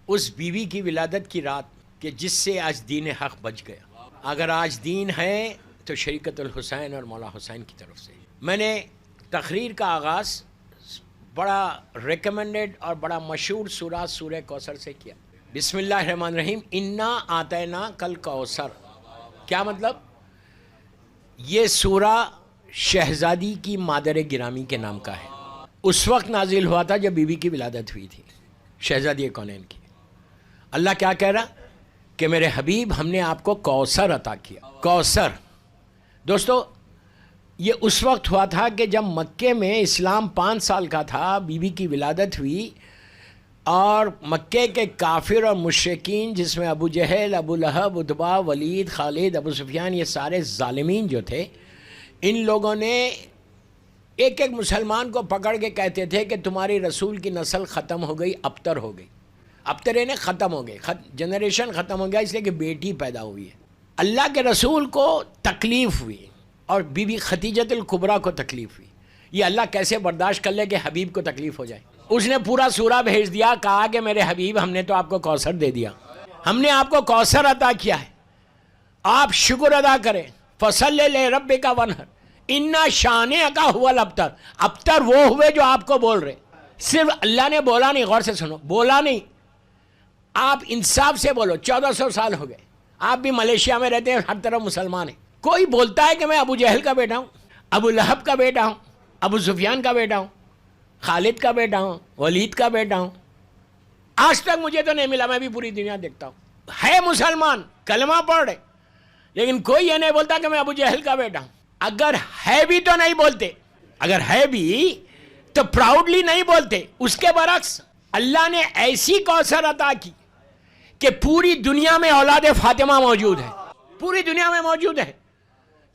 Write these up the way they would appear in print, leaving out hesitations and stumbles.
اس بیوی کی ولادت کی رات کہ جس سے آج دین حق بچ گیا. اگر آج دین ہے تو شریعت الحسین اور مولا حسین کی طرف سے. میں نے تقریر کا آغاز بڑا ریکمنڈڈ اور بڑا مشہور سورہ سورہ کوثر سے کیا. بسم اللہ الرحمن الرحیم. انا آتینا کل کوثر. کیا مطلب؟ یہ سورہ شہزادی کی مادر گرامی کے نام کا ہے. اس وقت نازل ہوا تھا جب بیوی کی ولادت ہوئی تھی، شہزادی کونین کی. اللہ کیا کہہ رہا کہ میرے حبیب ہم نے آپ کو کوثر عطا کیا. کوثر دوستو یہ اس وقت ہوا تھا کہ جب مکے میں اسلام 5 سال کا تھا، بیوی کی ولادت ہوئی اور مکے کے کافر اور مشرکین جس میں ابو جہل، ابو لہب، عتبہ، ولید، خالد، ابو سفیان، یہ سارے ظالمین جو تھے، ان لوگوں نے ایک ایک مسلمان کو پکڑ کے کہتے تھے کہ تمہاری رسول کی نسل ختم ہو گئی، ابتر ہو گئی. ابتر یعنی ختم ہو گئے، جنریشن ختم ہو گیا اس لیے کہ بیٹی پیدا ہوئی ہے. اللہ کے رسول کو تکلیف ہوئی اور بی بی خدیجۃ الکبریٰ کو تکلیف ہوئی. یہ اللہ کیسے برداشت کر لے کہ حبیب کو تکلیف ہو جائے؟ اس نے پورا سورہ بھیج دیا، کہا کہ میرے حبیب ہم نے تو آپ کو کوثر دے دیا، ہم نے آپ کو کوثر عطا کیا ہے، آپ شکر ادا کریں. فصلی لربک وانحر ان شانئک ھو الابتر. ابتر وہ ہوئے جو آپ کو بول رہے. صرف اللہ نے بولا نہیں، غور سے سنو، بولا نہیں. آپ انصاف سے بولو. 1400 سال ہو گئے، آپ بھی ملیشیا میں رہتے ہیں، ہر طرف مسلمان ہیں. کوئی بولتا ہے کہ میں ابو جہل کا بیٹا ہوں، ابو لہب کا بیٹا ہوں، ابو سفیان کا بیٹا ہوں، خالد کا بیٹا ہوں، ولید کا بیٹا ہوں. آج تک مجھے تو نہیں ملا. میں بھی پوری دنیا دیکھتا ہوں، ہے مسلمان، کلمہ پڑھ رہے، لیکن کوئی یہ نہیں بولتا کہ میں ابو جہل کا بیٹا ہوں. اگر ہے بھی تو نہیں بولتے، اگر ہے بھی تو پراؤڈلی نہیں بولتے. اس کے برعکس اللہ نے ایسی کوثر عطا کی کہ پوری دنیا میں اولاد فاطمہ موجود ہے، پوری دنیا میں موجود ہے.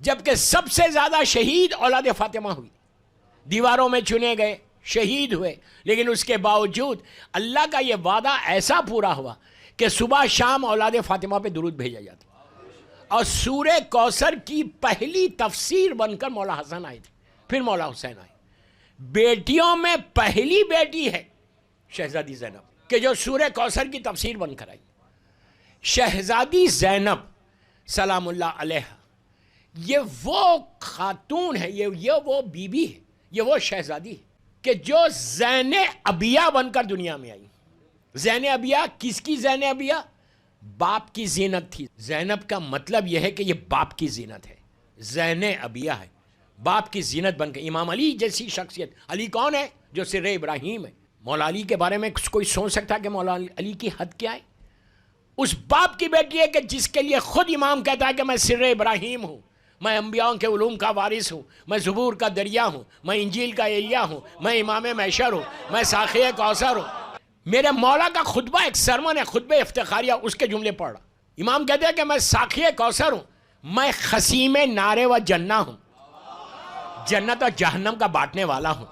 جبکہ سب سے زیادہ شہید اولاد فاطمہ ہوئی، دیواروں میں چنے گئے، شہید ہوئے، لیکن اس کے باوجود اللہ کا یہ وعدہ ایسا پورا ہوا کہ صبح شام اولاد فاطمہ پہ درود بھیجا جاتا. اور سورہ کوثر کی پہلی تفسیر بن کر مولا حسن آئے تھے، پھر مولا حسین آئے. بیٹیوں میں پہلی بیٹی ہے شہزادی زینب کہ جو سورہ کوثر کی تفسیر بن کر آئی. شہزادی زینب سلام اللہ علیہ یہ وہ خاتون ہے، یہ وہ بی بی ہے، یہ وہ شہزادی ہے کہ جو زین ابیہ بن کر دنیا میں آئی. زین ابیہ کس کی زین ابیہ؟ باپ کی زینت تھی. زینب کا مطلب یہ ہے کہ یہ باپ کی زینت ہے، زین ابیہ ہے، باپ کی زینت بن کے. امام علی جیسی شخصیت. علی کون ہے؟ جو سر ابراہیم ہے. مولا علی کے بارے میں کوئی سوچ سکتا کہ مولا علی کی حد کیا ہے؟ اس باپ کی بیٹی ہے کہ جس کے لیے خود امام کہتا ہے کہ میں سر ابراہیم ہوں، میں انبیاء کے علوم کا وارث ہوں، میں زبور کا دریا ہوں، میں انجیل کا ایلیا ہوں، میں امام محشر ہوں، میں ساقی کوثر ہوں. میرے مولا کا خطبہ ایک سرمن ہے، خطبہ افتخاریہ، اس کے جملے پڑھ رہا. امام کہتے ہیں کہ میں ساقی کوثر ہوں، میں خصیم نار و جنہ ہوں، جنت اور جہنم کا بانٹنے والا ہوں،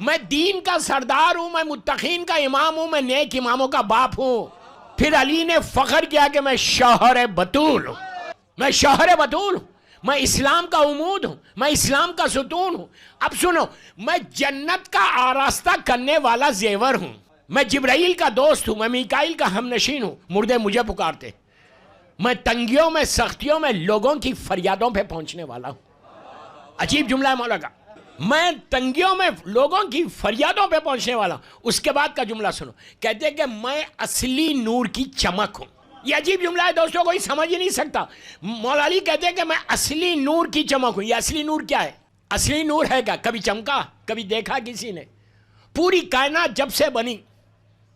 میں دین کا سردار ہوں، میں متقین کا امام ہوں، میں نیک اماموں کا باپ ہوں. پھر علی نے فخر کیا کہ میں شوہر بطول ہوں، میں شوہر بطول ہوں، میں اسلام کا عمود ہوں، میں اسلام کا ستون ہوں. اب سنو، میں جنت کا آراستہ کرنے والا زیور ہوں، میں جبرائیل کا دوست ہوں، میں میکائیل کا ہم نشین ہوں. مردے مجھے پکارتے، میں تنگیوں میں سختیوں میں لوگوں کی فریادوں پہ پہنچنے والا ہوں. عجیب جملہ ہے مولا کا، میں تنگیوں میں لوگوں کی فریادوں پہ پہنچنے والا ہوں. اس کے بعد کا جملہ سنو، کہتے ہیں کہ میں اصلی نور کی چمک ہوں. یہ عجیب جملہ ہے دوستوں، کوئی سمجھ ہی نہیں سکتا. مولا علی کہتے ہیں کہ میں اصلی نور کی چمک ہوں. یہ اصلی نور کیا ہے؟ اصلی نور ہے کیا؟ کبھی چمکا؟ کبھی دیکھا کسی نے؟ پوری کائنات جب سے بنی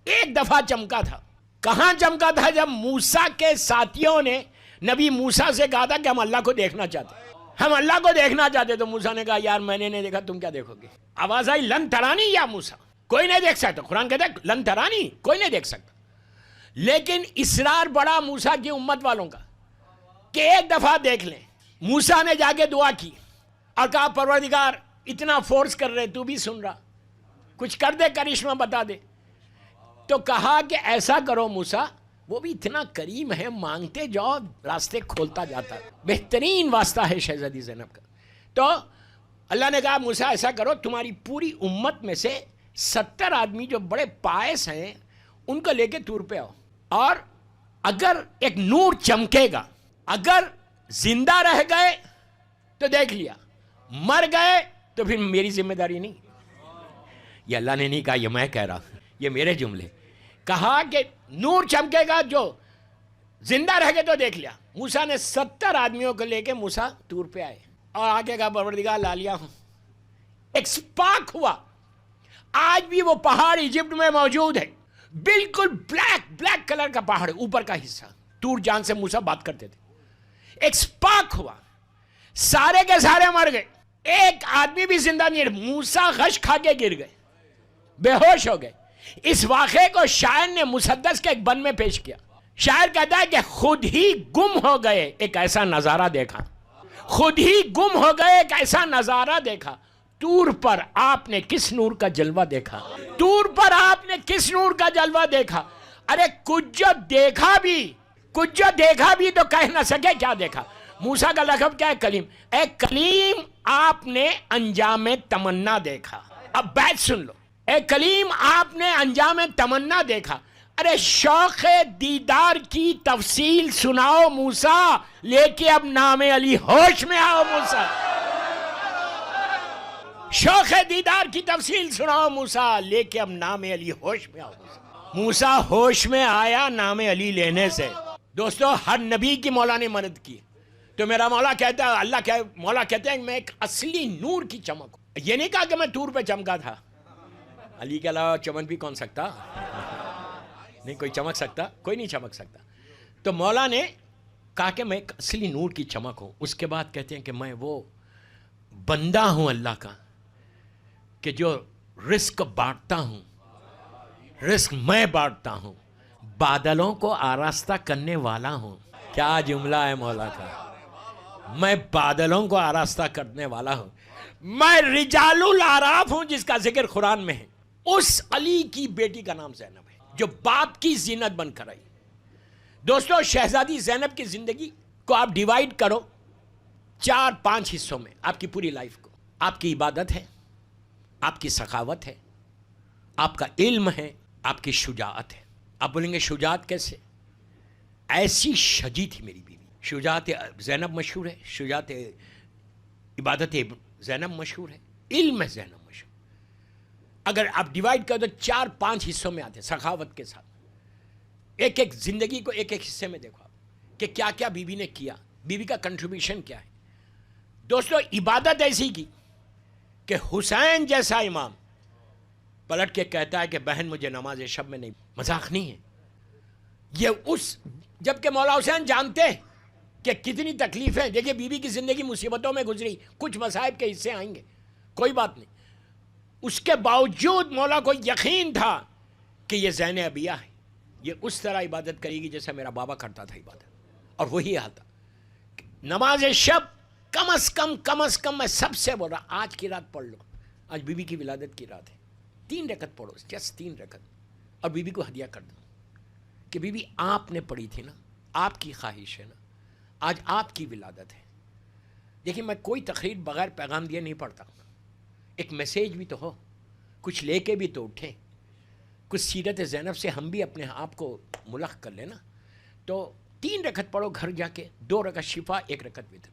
ایک دفعہ چمکا تھا. کہاں چمکا تھا؟ جب موسیٰ کے ساتھیوں نے نبی موسیٰ سے کہا تھا کہ ہم اللہ کو دیکھنا چاہتے ہیں، ہم اللہ کو دیکھنا چاہتے. تو موسیٰ نے کہا یار میں نے نہیں دیکھا، تم کیا دیکھو گے؟ آواز آئی لن ترانی یا موسیٰ، کوئی نہیں دیکھ سکتا. قرآن کہتا ہے لن ترانی، کوئی نہیں دیکھ سکتا. لیکن اصرار بڑا موسیٰ کی امت والوں کا کہ ایک دفعہ دیکھ لیں. موسیٰ نے جا کے دعا کی اور کہا پروردگار اتنا فورس کر رہے، تو بھی سن رہا، کچھ کر دے، کرشمہ بتا دے. تو کہا کہ ایسا کرو موسیٰ، وہ بھی اتنا کریم ہے، مانگتے جاؤ راستے کھولتا جاتا ہے. بہترین واسطہ ہے شہزادی زینب کا. تو اللہ نے کہا موسیٰ ایسا کرو، تمہاری پوری امت میں سے 70 آدمی جو بڑے پائس ہیں ان کو لے کے طور پہ آؤ. اور اگر ایک نور چمکے گا، اگر زندہ رہ گئے تو دیکھ لیا، مر گئے تو پھر میری ذمہ داری نہیں. یہ اللہ نے نہیں کہا، یہ میں کہہ رہا ہوں، یہ میرے جملے. کہا کہ نور چمکے گا، جو زندہ رہ گئے تو دیکھ لیا. موسیٰ نے 70 آدمیوں کو لے کے موسیٰ طور پہ آئے اور آگے کہا پروردگار لا لیا ہوں. ایک سپارک ہوا. آج بھی وہ پہاڑ ایجپٹ میں موجود ہے، بالکل بلیک کلر کا پہاڑ ہے، اوپر کا حصہ. طور جان سے موسیٰ بات کرتے تھے. ایک سپارک ہوا، سارے کے سارے مر گئے، ایک آدمی بھی زندہ نہیں رہا. موسیٰ غش کھا کے گر گئے، بے ہوش ہو گئے. اس واقعے کو شاعر نے مسدس کے ایک بند میں پیش کیا. شاعر کہتا ہے کہ خود ہی گم ہو گئے ایک ایسا نظارہ دیکھا، خود ہی گم ہو گئے ایک ایسا نظارہ دیکھا. طور پر آپ نے کس نور کا جلوہ دیکھا، طور پر آپ نے کس نور کا جلوہ دیکھا. ارے کچھ جو دیکھا بھی تو کہہ نہ سکے کیا دیکھا. موسیٰ کا لقب کیا ہے؟ کلیم. اے کلیم، آپ نے انجام تمنا دیکھا. اب بات سن لو. اے کلیم، آپ نے انجام تمنا دیکھا. ارے شوق دیدار کی تفصیل سناؤ موسیٰ، لے کے اب نام علی ہوش میں آؤ موسیٰ. شوق دیدار کی تفصیل سناؤ موسیٰ، لے کے اب نام علی ہوش میں آؤ. موسیٰ ہوش میں آیا نام علی لینے سے. دوستو، ہر نبی کی مولا نے مدد کی. تو میرا مولا کہتا ہے، مولا کہتے ہیں کہ میں ایک اصلی نور کی چمک ہوں. یہ نہیں کہا کہ میں طور پہ چمکا تھا. علی کے علاوہ چمک بھی کون سکتا؟ نہیں کوئی چمک سکتا؟ کوئی نہیں چمک سکتا. تو مولا نے کہا کہ میں ایک اصلی نور کی چمک ہوں. اس کے بعد کہتے ہیں کہ میں وہ بندہ ہوں اللہ کا کہ جو رزق بانٹتا ہوں. رزق میں بانٹتا ہوں، بادلوں کو آراستہ کرنے والا ہوں. کیا جملہ ہے مولا کا. میں بادلوں کو آراستہ کرنے والا ہوں. میں رجال الاعراف ہوں جس کا ذکر قرآن میں ہے. اس علی کی بیٹی کا نام زینب ہے جو باپ کی زینت بن کر آئی. دوستو، شہزادی زینب کی زندگی کو آپ ڈیوائیڈ کرو 4-5 حصوں میں. آپ کی پوری لائف کو، آپ کی عبادت ہے، آپ کی سخاوت ہے، آپ کا علم ہے، آپ کی شجاعت ہے. آپ بولیں گے شجاعت کیسے؟ ایسی شجی تھی میری بیوی. شجاعت زینب مشہور ہے، شجاعت عبادت زینب مشہور ہے، علم ہے زینب مشہور. اگر آپ ڈیوائیڈ کر دو 4-5 حصوں میں آتے ہیں سخاوت کے ساتھ. ایک ایک زندگی کو ایک ایک حصے میں دیکھو آپ کہ کیا کیا بیوی نے کیا، بیوی کا کنٹریبیوشن کیا ہے. دوستو، عبادت ایسی کی کہ حسین جیسا امام پلٹ کے کہتا ہے کہ بہن مجھے نماز شب میں نہیں. مذاق نہیں ہے یہ. جبکہ مولا حسین جانتے ہیں کہ کتنی تکلیفیں. دیکھیں بیوی کی زندگی مصیبتوں میں گزری، کچھ مصائب کے حصے آئیں گے، کوئی بات نہیں. اس کے باوجود مولا کو یقین تھا کہ یہ زین ابیہ ہے، یہ اس طرح عبادت کرے گی جیسا میرا بابا کرتا تھا عبادت. اور وہی حال تھا. نماز شب کم از کم میں سب سے بول رہا، آج کی رات پڑھ لو. آج بیوی کی ولادت کی رات ہے. 3 رکعت پڑھو، جسٹ 3 رکعت، اور بیوی کو ہدیہ کر دو کہ بیوی آپ نے پڑھی تھی نا، آپ کی خواہش ہے نا، آج آپ کی ولادت ہے. دیکھیں میں کوئی تقریر بغیر پیغام دیے نہیں پڑھتا. ایک میسیج بھی تو ہو، کچھ لے کے بھی تو اٹھیں. کچھ سیرت زینب سے ہم بھی اپنے آپ کو ملخ کر لینا. تو 3 رکعت پڑھو گھر جا کے، 2 رکعت شفا، 1 رکعت وتر.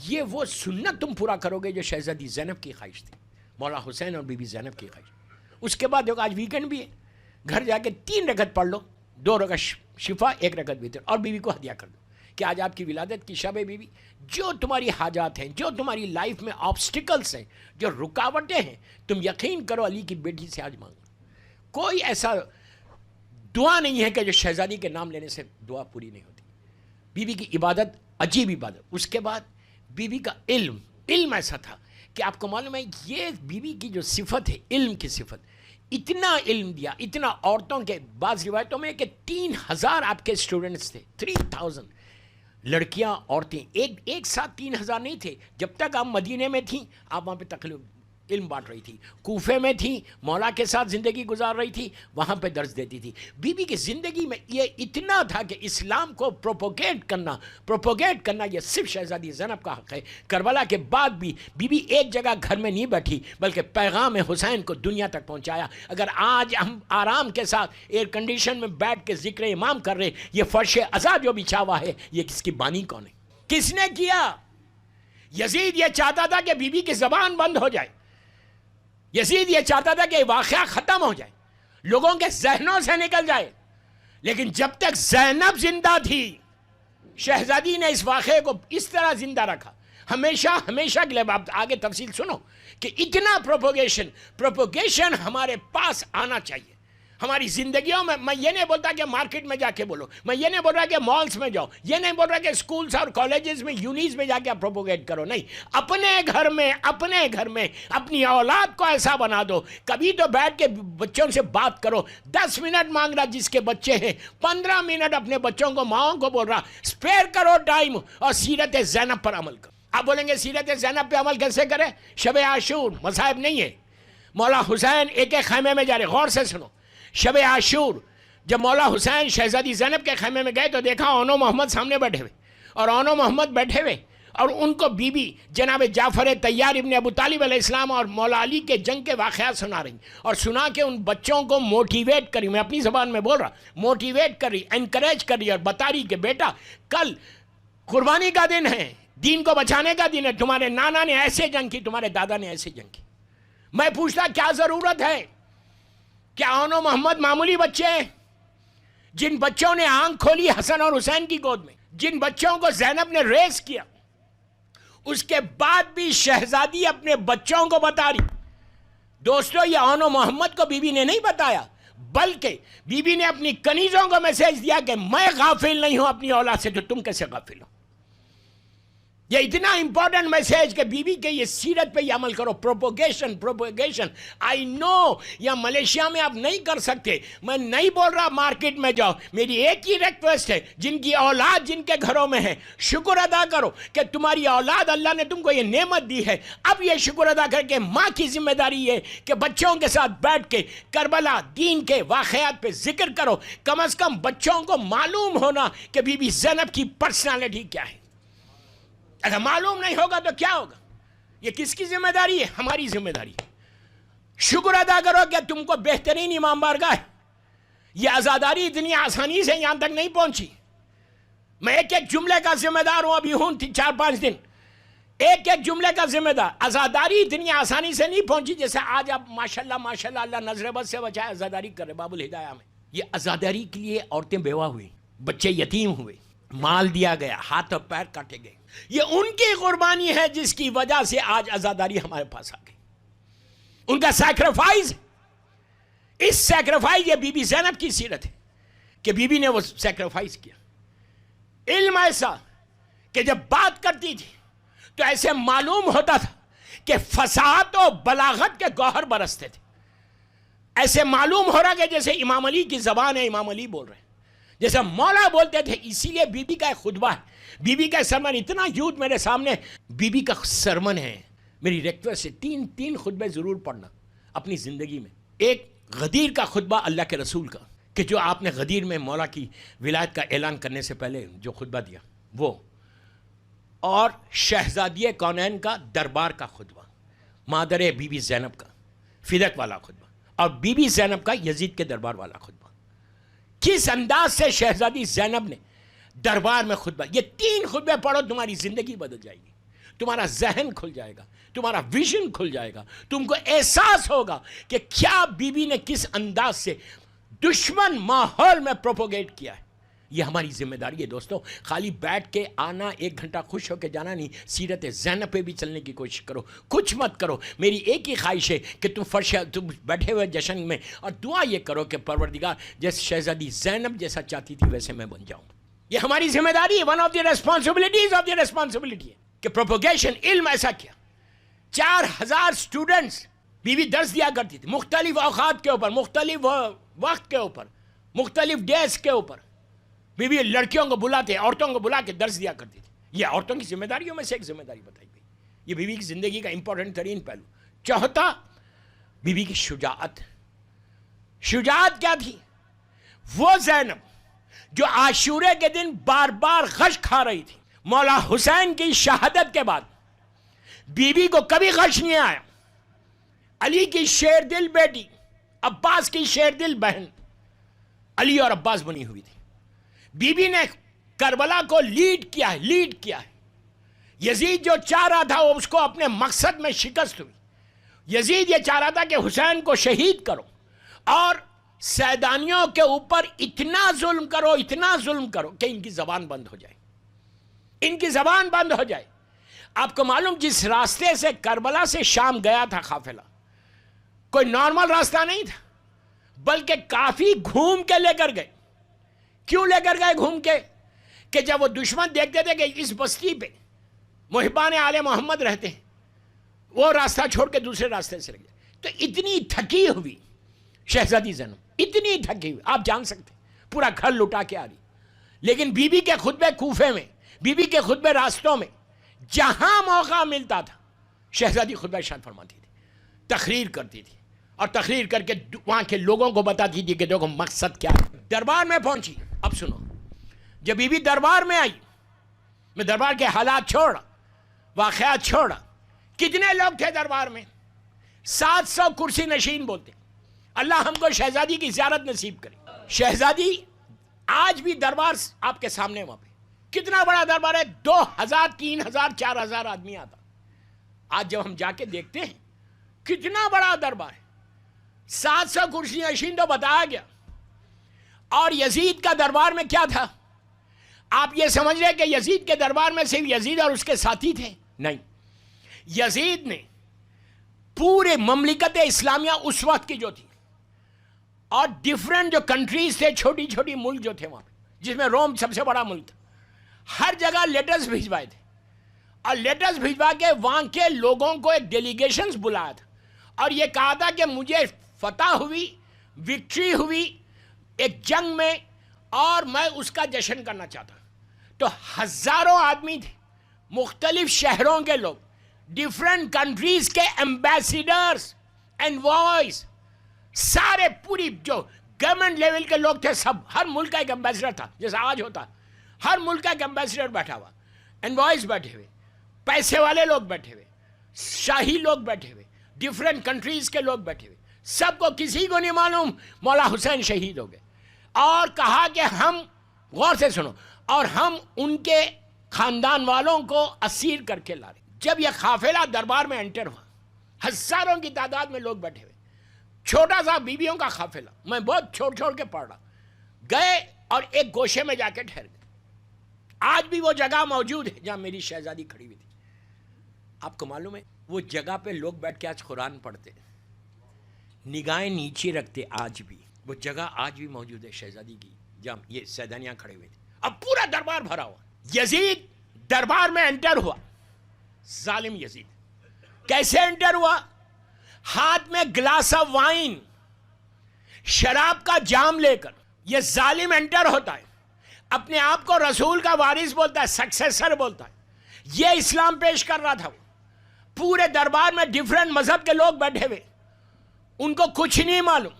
یہ وہ سنت تم پورا کرو گے جو شہزادی زینب کی خواہش تھی، مولا حسین اور بی بی زینب کی خواہش. اس کے بعد دیکھو آج ویکنڈ بھی ہے، گھر جا کے 3 رکعت پڑھ لو، 2 رکعت شفا، 1 رکعت وتر، اور بیوی کو ہدیہ کر دو کہ آج آپ کی ولادت کی شب ہے. بیوی، جو تمہاری حاجات ہیں، جو تمہاری لائف میں آبسٹیکلس ہیں، جو رکاوٹیں ہیں، تم یقین کرو علی کی بیٹی سے آج مانگو. کوئی ایسا دعا نہیں ہے کہ جو شہزادی کے نام لینے سے دعا پوری نہیں ہوتی. بیوی کی عبادت عجیب عبادت. اس کے بعد بیوی کا علم ایسا تھا کہ آپ کو معلوم ہے یہ بیوی کی جو صفت ہے، علم کی صفت، اتنا علم دیا، اتنا. عورتوں کے بعض روایتوں میں کہ 3000 آپ کے اسٹوڈنٹس تھے، 3000 لڑکیاں عورتیں. ایک ساتھ 3000 نہیں تھے. جب تک آپ مدینے میں تھیں آپ وہاں پہ علم بانٹ رہی تھی. کوفے میں تھی, مولا کے ساتھ زندگی گزار رہی تھی, وہاں پہ درس دیتی تھی. بی بی کی زندگی میں یہ اتنا تھا کہ اسلام کو پروپوگیٹ کرنا یہ صرف شہزادی زینب کا حق ہے. کربلا کے بعد بھی بی بی ایک جگہ گھر میں نہیں بیٹھی بلکہ پیغام حسین کو دنیا تک پہنچایا. اگر آج ہم آرام کے ساتھ ایئر کنڈیشن میں بیٹھ کے ذکر امام کر رہے, یہ فرش عزا جو بچھا ہوا ہے, یہ کس کی بانی کون ہے, کس نے کیا؟ یزید یہ چاہتا تھا کہ بی بی کی زبان بند ہو جائے. یزید یہ چاہتا تھا کہ یہ واقعہ ختم ہو جائے, لوگوں کے ذہنوں سے نکل جائے. لیکن جب تک زینب زندہ تھی, شہزادی نے اس واقعے کو اس طرح زندہ رکھا. ہمیشہ کے لیے آپ آگے تفصیل سنو کہ اتنا پروپوگیشن ہمارے پاس آنا چاہیے ہماری زندگیوں میں. میں یہ نہیں بولتا کہ مارکیٹ میں جا کے بولو, میں یہ نہیں بول رہا کہ مالز میں جاؤ, یہ نہیں بول رہا کہ اسکولز اور کالجز میں یونیز میں جا کے پروپوگیٹ کرو. نہیں, اپنے گھر میں اپنی اولاد کو ایسا بنا دو. کبھی تو بیٹھ کے بچوں سے بات کرو. 10 منٹ مانگ رہا جس کے بچے ہیں, 15 منٹ اپنے بچوں کو, ماؤں کو بول رہا اسپیئر کرو ٹائم اور سیرت زینب پر عمل کرو. آپ بولیں گے سیرت زینب پہ عمل کیسے کرے؟ شب عاشور مصائب نہیں ہے. مولا حسین ایک خیمے میں جا رہے, غور سے سنو. شب عاشور جب مولا حسین شہزادی زینب کے خیمے میں گئے تو دیکھا اونو محمد سامنے بیٹھے ہوئے, اور اونو محمد بیٹھے ہوئے اور ان کو بی بی جناب جعفر طیار ابن ابو طالب علیہ السلام اور مولا علی کے جنگ کے واقعات سنا رہی, اور سنا کے ان بچوں کو موٹیویٹ کری. میں اپنی زبان میں بول رہا, موٹیویٹ کر رہی, انکریج کر رہی, اور بتا رہی کہ بیٹا کل قربانی کا دن ہے, دین کو بچانے کا دن ہے. تمہارے نانا نے ایسے جنگ کی, تمہارے دادا نے ایسے جنگ کی. میں پوچھتا کیا ضرورت ہے؟ کیا اونو محمد معمولی بچے ہیں؟ جن بچوں نے آنکھ کھولی حسن اور حسین کی گود میں, جن بچوں کو زینب نے ریس کیا, اس کے بعد بھی شہزادی اپنے بچوں کو بتا رہی. دوستو, یہ اونو محمد کو بی بی نے نہیں بتایا, بلکہ بی بی نے اپنی کنیزوں کو میسیج دیا کہ میں غافل نہیں ہوں اپنی اولاد سے, تو تم کیسے غافل ہو؟ یہ اتنا امپورٹنٹ میسیج کہ بی بی کے یہ سیرت پہ یہ عمل کرو. پروپوگیشن آئی نو یا ملیشیا میں آپ نہیں کر سکتے. میں نہیں بول رہا مارکیٹ میں جاؤ, میری ایک ہی ریکویسٹ ہے, جن کی اولاد جن کے گھروں میں ہے, شکر ادا کرو کہ تمہاری اولاد اللہ نے تم کو یہ نعمت دی ہے. اب یہ شکر ادا کر کے ماں کی ذمہ داری ہے کہ بچوں کے ساتھ بیٹھ کے کربلا دین کے واقعات پہ ذکر کرو. کم از کم بچوں کو معلوم ہونا کہ بی بی زینب کی پرسنالٹی کیا ہے. اگر معلوم نہیں ہوگا تو کیا ہوگا؟ یہ کس کی ذمہ داری ہے؟ ہماری ذمہ داری ہے. شکر ادا کرو کہ تم کو بہترین امام بارگاہ ہے. یہ عزاداری اتنی آسانی سے یہاں تک نہیں پہنچی. میں ایک جملے کا ذمہ دار ہوں, ابھی ہوں 4-5 دن, ایک جملے کا ذمہ دار. عزاداری اتنی آسانی سے نہیں پہنچی جیسے آج آپ ماشاءاللہ اللہ نظر بد سے بچائے عزاداری کر رہے. باب الہدایہ میں یہ عزاداری کے لیے عورتیں بیوہ ہوئی, بچے یتیم ہوئے, مال دیا گیا, ہاتھ اور پیر کاٹے گئے. یہ ان کی قربانی ہے جس کی وجہ سے آج عزاداری ہمارے پاس آ گئی. ان کا سیکریفائز, اس سیکریفائز, یہ بی بی زینب کی سیرت ہے کہ بی بی نے وہ سیکریفائز کیا. علم ایسا کہ جب بات کرتی تھی تو ایسے معلوم ہوتا تھا کہ فصاحت و بلاغت کے گوہر برستے تھے. ایسے معلوم ہو رہا کہ جیسے امام علی کی زبان ہے, امام علی بول رہے ہیں, جیسے مولا بولتے تھے. اسی لیے بی بی کا ایک خطبہ ہے, بی بی کا سرمن, اتنا یوتھ میرے سامنے بی بی کا سرمن ہے. میری ریکویسٹ ہے 3 خطبے ضرور پڑھنا اپنی زندگی میں. ایک غدیر کا خطبہ اللہ کے رسول کا, کہ جو آپ نے غدیر میں مولا کی ولایت کا اعلان کرنے سے پہلے جو خطبہ دیا وہ, اور شہزادی کونین کا دربار کا خطبہ, مادر بی بی زینب کا فدق والا خطبہ, اور بی بی زینب کا یزید کے دربار والا خطبہ. کس انداز سے شہزادی زینب نے دربار میں خطبہ, یہ 3 خطبے پڑھو, تمہاری زندگی بدل جائے گی, تمہارا ذہن کھل جائے گا, تمہارا ویژن کھل جائے گا. تم کو احساس ہوگا کہ کیا بی بی نے کس انداز سے دشمن ماحول میں پروپوگیٹ کیا ہے. یہ ہماری ذمہ داری ہے دوستو. خالی بیٹھ کے آنا, 1 گھنٹہ خوش ہو کے جانا نہیں, سیرت زینب پہ بھی چلنے کی کوشش کرو. کچھ مت کرو. میری ایک ہی خواہش ہے کہ تم بیٹھے ہوئے جشن میں اور دعا یہ کرو کہ پروردگار جیسے شہزادی زینب جیسا چاہتی تھی ویسے میں بن جاؤں. یہ ہماری ذمہ داری ہے, one of the responsibilities of the responsibility ہے کہ پروپوگیشن, علم ایسا کیا. 4000 اسٹوڈنٹس بی بی درس دیا کرتی تھی, مختلف اوقات کے اوپر, مختلف وقت کے اوپر, مختلف ڈیز کے اوپر. بی بی لڑکیوں کو بلاتے, عورتوں کو بلا کے درس دیا کرتی تھی. یہ عورتوں کی ذمہ داریوں میں سے ایک ذمہ داری بتائی گئی. یہ بی بی کی زندگی کا امپورٹنٹ ترین پہلو. چوتھا بی بی کی شجاعت. شجاعت کیا تھی؟ وہ زینب جو عاشورے کے دن بار بار غش کھا رہی تھی. مولا حسین کی شہادت کے بعد بی بی کو کبھی غش نہیں آیا. علی کی شیر دل بیٹی، عباس کی شیر دل بہن، علی اور عباس بنی ہوئی تھی. بی بی نے کربلا کو لیڈ کیا ہے. یزید جو چاہ رہا تھا وہ اس کو اپنے مقصد میں شکست ہوئی. یزید یہ چاہ رہا تھا کہ حسین کو شہید کرو اور سیدانیوں کے اوپر اتنا ظلم کرو کہ ان کی زبان بند ہو جائے. آپ کو معلوم جس راستے سے کربلا سے شام گیا تھا قافلہ، کوئی نارمل راستہ نہیں تھا، بلکہ کافی گھوم کے لے کر گئے. کیوں لے کر گئے گھوم کے؟ کہ جب وہ دشمن دیکھتے تھے کہ اس بستی پہ محبان آل محمد رہتے ہیں، وہ راستہ چھوڑ کے دوسرے راستے سے لگے. تو اتنی تھکی ہوئی شہزادی زینب، اتنی تھکی ہوئی، آپ جان سکتے پورا گھر لٹا کے آ رہی. لیکن بی بی کے خطبے کوفے میں، بی بی کے خطبے راستوں میں، جہاں موقع ملتا تھا شہزادی خطبہ ارشاد فرماتی تھی، تقریر کرتی تھی، اور تقریر کر کے وہاں کے لوگوں کو بتاتی تھی کہ دیکھو مقصد کیا ہے. دربار میں پہنچی. اب سنو، جب بی بی دربار میں آئی، میں دربار کے حالات چھوڑا، واقعات چھوڑا. کتنے لوگ تھے دربار میں؟ 700 کرسی نشین بولتے. اللہ ہم کو شہزادی کی زیارت نصیب کرے. شہزادی آج بھی دربار آپ کے سامنے، وہاں پہ کتنا بڑا دربار ہے، 2000 3000 4000 آدمی آتا. آج جب ہم جا کے دیکھتے ہیں کتنا بڑا دربار ہے. 700 کرسی نشین تو بتایا گیا. اور یزید کا دربار میں کیا تھا؟ آپ یہ سمجھ رہے کہ یزید کے دربار میں صرف یزید اور اس کے ساتھی تھے؟ نہیں. یزید نے پورے مملکت اسلامیہ اس وقت کی جو تھی، اور ڈیفرنٹ جو کنٹریز تھے، چھوٹی چھوٹی ملک جو تھے وہاں پہ، جس میں روم سب سے بڑا ملک تھا، ہر جگہ لیٹرز بھیجوائے تھے. اور لیٹرز بھیجوا کے وہاں کے لوگوں کو ایک ڈیلیگیشنز بلایا تھا، اور یہ کہا تھا کہ مجھے فتح ہوئی، وکٹری ہوئی ایک جنگ میں، اور میں اس کا جشن کرنا چاہتا. تو ہزاروں آدمی تھے، مختلف شہروں کے لوگ، ڈیفرنٹ کنٹریز کے ایمبیسیڈرز، انوائز، سارے پوری جو گورنمنٹ لیول کے لوگ تھے، سب، ہر ملک کا ایک ایمبیسیڈر تھا. جیسا آج ہوتا ہر ملک کا ایک ایمبیسیڈر بیٹھا ہوا، انوائز بیٹھے ہوئے، پیسے والے لوگ بیٹھے ہوئے، شاہی لوگ بیٹھے ہوئے، ڈیفرنٹ کنٹریز کے لوگ بیٹھے ہوئے. سب کو، کسی کو نہیں معلوم مولا حسین شہید ہو گئے. اور کہا کہ ہم، غور سے سنو، اور ہم ان کے خاندان والوں کو اسیر کر کے لا رہے. جب یہ قافلہ دربار میں انٹر ہوا، ہزاروں کی تعداد میں لوگ بیٹھے ہوئے، چھوٹا سا بیویوں کا قافلہ، میں بہت چھوڑ کے پڑھ رہا، گئے اور ایک گوشے میں جا کے ٹھہر گئے. آج بھی وہ جگہ موجود ہے جہاں میری شہزادی کھڑی ہوئی تھی. آپ کو معلوم ہے وہ جگہ پہ لوگ بیٹھ کے آج قرآن پڑھتے، نگاہیں نیچے رکھتے. آج بھی وہ جگہ آج بھی موجود ہے شہزادی کی، جہاں یہ سیدانیاں کھڑے ہوئے تھے. اب پورا دربار بھرا ہوا. یزید دربار میں انٹر ہوا. ظالم یزید کیسے انٹر ہوا؟ ہاتھ میں گلاس آف وائن، شراب کا جام لے کر یہ ظالم انٹر ہوتا ہے. اپنے آپ کو رسول کا وارث بولتا ہے، سکسیسر بولتا ہے. یہ اسلام پیش کر رہا تھا. پورے دربار میں ڈیفرنٹ مذہب کے لوگ بیٹھے ہوئے، ان کو کچھ نہیں معلوم.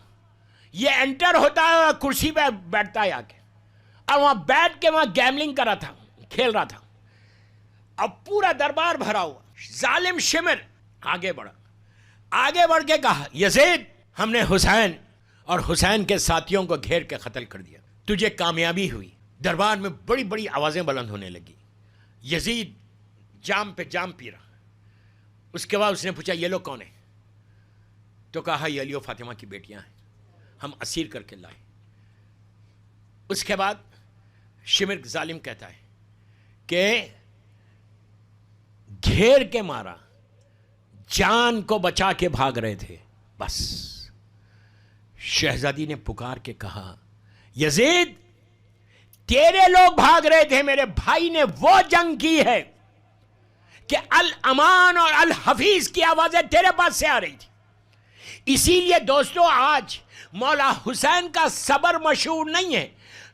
یہ انٹر ہوتا ہے اور کرسی پہ بیٹھتا ہے آ کے، اور وہاں بیٹھ کے وہاں گیملنگ کر رہا تھا، کھیل رہا تھا. اب پورا دربار بھرا ہوا. ظالم شمر آگے بڑھ کے کہا، یزید، ہم نے حسین اور حسین کے ساتھیوں کو گھیر کے قتل کر دیا، تجھے کامیابی ہوئی. دربار میں بڑی بڑی آوازیں بلند ہونے لگی. یزید جام پہ جام پی رہا. اس کے بعد اس نے پوچھا، یہ لوگ کون ہیں؟ تو کہا، یہ علی و فاطمہ کی بیٹیاں ہیں، ہم اسیر کر کے لائے. اس کے بعد شمر ظالم کہتا ہے کہ گھیر کے مارا، جان کو بچا کے بھاگ رہے تھے. بس شہزادی نے پکار کے کہا، یزید، تیرے لوگ بھاگ رہے تھے، میرے بھائی نے وہ جنگ کی ہے کہ الامان اور الحفیظ کی آوازیں تیرے پاس سے آ رہی تھی. اسی لیے دوستو، آج مولا حسین کا صبر مشہور نہیں ہے،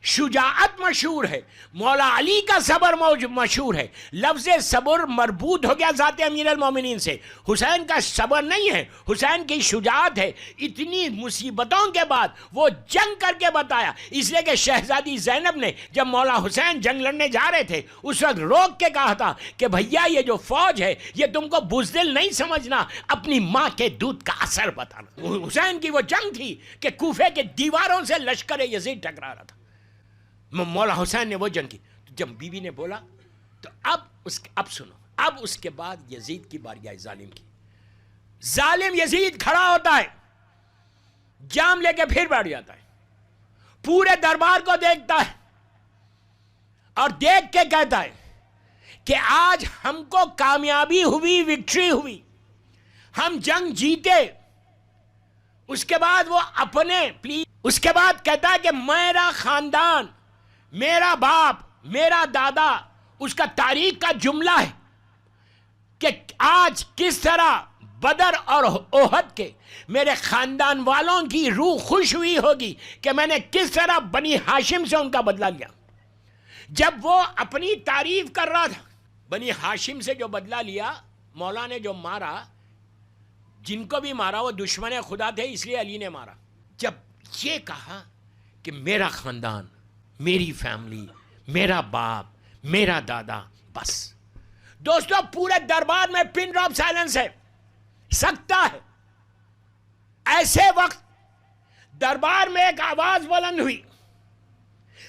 شجاعت مشہور ہے، مولا علی کا صبر مشہور ہے. لفظ صبر مربوط ہو گیا ذات امیر المومنین سے. حسین کا صبر نہیں ہے، حسین کی شجاعت ہے. اتنی مصیبتوں کے بعد وہ جنگ کر کے بتایا. اس لیے کہ شہزادی زینب نے جب مولا حسین جنگ لڑنے جا رہے تھے اس وقت روک کے کہا تھا کہ بھیا یہ جو فوج ہے یہ تم کو بزدل نہیں سمجھنا، اپنی ماں کے دودھ کا اثر بتانا. حسین کی وہ جنگ تھی کہ کوفے کے دیواروں سے لشکر یزید ٹکرا رہا تھا. مولا حسین نے وہ جنگ کی. جب بی بی نے بولا تو اب سنو، اب اس کے بعد یزید کی باری آئی ظالم کی. ظالم یزید کھڑا ہوتا ہے، جام لے کے پھر بیٹھ جاتا ہے، پورے دربار کو دیکھتا ہے اور دیکھ کے کہتا ہے کہ آج ہم کو کامیابی ہوئی، وکٹری ہوئی، ہم جنگ جیتے. اس کے بعد وہ اس کے بعد کہتا ہے کہ میرا خاندان، میرا باپ، میرا دادا، اس کا تاریخ کا جملہ ہے کہ آج کس طرح بدر اور احد کے میرے خاندان والوں کی روح خوش ہوئی ہوگی کہ میں نے کس طرح بنی ہاشم سے ان کا بدلہ لیا. جب وہ اپنی تعریف کر رہا تھا، بنی ہاشم سے جو بدلہ لیا، مولا نے جو مارا، جن کو بھی مارا وہ دشمن خدا تھے، اس لیے علی نے مارا. جب یہ کہا کہ میرا خاندان، میری فیملی، میرا باپ، میرا دادا، بس دوستو پورے دربار میں پن ڈراپ سائلنس ہے، سکتا ہے. ایسے وقت دربار میں ایک آواز بلند ہوئی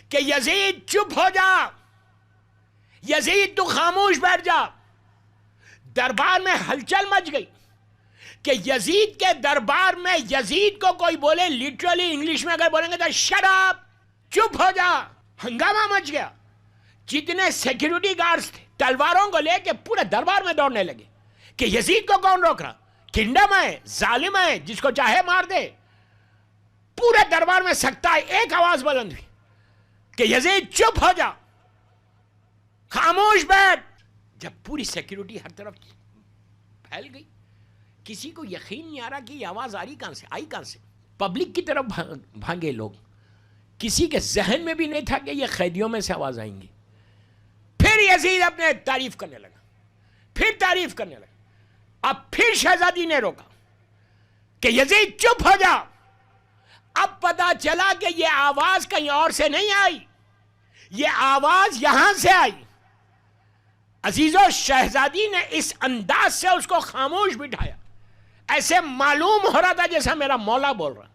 کہ یزید چپ ہو جا، یزید تو خاموش بیٹھ جا. دربار میں ہلچل مچ گئی کہ یزید کے دربار میں یزید کو کوئی بولے، لٹرلی انگلش میں اگر بولیں گے تو شٹ اپ، چپ ہو جا. ہنگامہ مچ گیا. جتنے سیکیورٹی گارڈز تھے تلواروں کو لے کے پورے دربار میں دوڑنے لگے کہ یزید کو کون روک رہا، کنڈم ہے، ظالم ہے، جس کو چاہے مار دے. پورے دربار میں سکتا ہے. ایک آواز بلند ہوئی کہ یزید چپ ہو جا، خاموش بیٹھ. جب پوری سیکیورٹی ہر طرف پھیل گئی، کسی کو یقین نہیں آ رہا کہ یہ آواز آئی کہاں سے. پبلک کی طرف بھاگے لوگ. کسی کے ذہن میں بھی نہیں تھا کہ یہ قیدیوں میں سے آواز آئیں گی. پھر یزید اپنے تعریف کرنے لگا. اب پھر شہزادی نے روکا کہ یزید چپ ہو جا. اب پتا چلا کہ یہ آواز کہیں اور سے نہیں آئی، یہ آواز یہاں سے آئی. عزیزو، شہزادی نے اس انداز سے اس کو خاموش بٹھایا، ایسے معلوم ہو رہا تھا جیسا میرا مولا بول رہا.